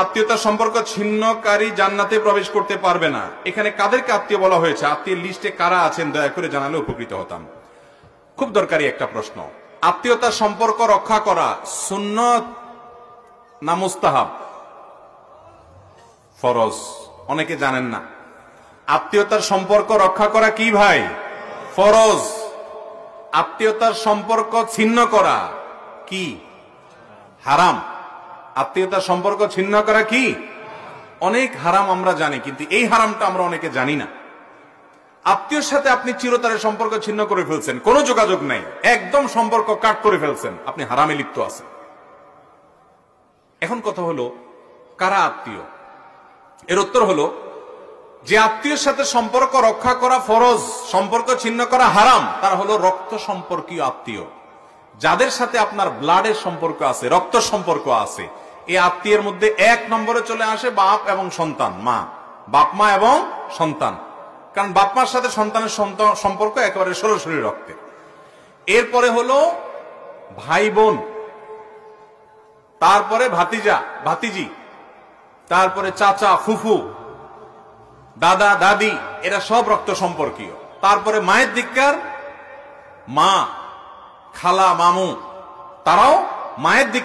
আত্মীয়তার সম্পর্ক ছিন্নকারী জান্নাতে প্রবেশ করতে পারবে না। এখানে কাদেরকে আত্মীয় বলা হয়েছে, আত্মীয় লিস্টে কারা আছেন দয়া করে জানালে উপকৃত হতাম। খুব দরকারি একটা প্রশ্ন। আত্মীয়তার সম্পর্ক রক্ষা করা সুন্নত না মুস্তাহাব? ফরজ। অনেকে জানেন না আত্মীয়তার সম্পর্ক রক্ষা করা কি ভাই? ফরজ। আত্মীয়তার সম্পর্ক ছিন্ন করা কি? হারাম। আত্মীয়তার সম্পর্ক ছিন্ন করা কি? অনেক হারাম আমরা জানি, কিন্তু এই হারামটা আমরা অনেকে জানি না। আত্মীয়র সাথে আপনি চিরতরের সম্পর্ক ছিন্ন করে ফেলছেন, কোনো যোগাযোগ নাই, একদম সম্পর্ক কাট করে ফেলছেন, আপনি হারামে লিপ্ত আছেন। এখন কথা হলো কারা আত্মীয়? এর উত্তর হলো যে আত্মীয়ের সাথে সম্পর্ক রক্ষা করা ফরজ, সম্পর্ক ছিন্ন করা হারাম, তারা হলো রক্ত সম্পর্কীয় আত্মীয়। যাদের সাথে আপনার ব্লাডের সম্পর্ক আছে, রক্ত সম্পর্ক আছে, এই আত্মীয়ের মধ্যে এক নম্বরে চলে আসে বাপ এবং সন্তান, মা, বাপ মা এবং সন্তান। কারণ বাপ মার সাথে সন্তানের সম্পর্ক একেবারে সরাসরি রক্তের। এরপরে হলো ভাই বোন, তারপরে ভাতিজা ভাতিজি, তারপরে চাচা ফুফু, দাদা দাদি, এরা সব রক্ত সম্পর্কীয়। তারপরে মায়ের দিককার মা, খালা, মামু, তারাও মায়ের দিক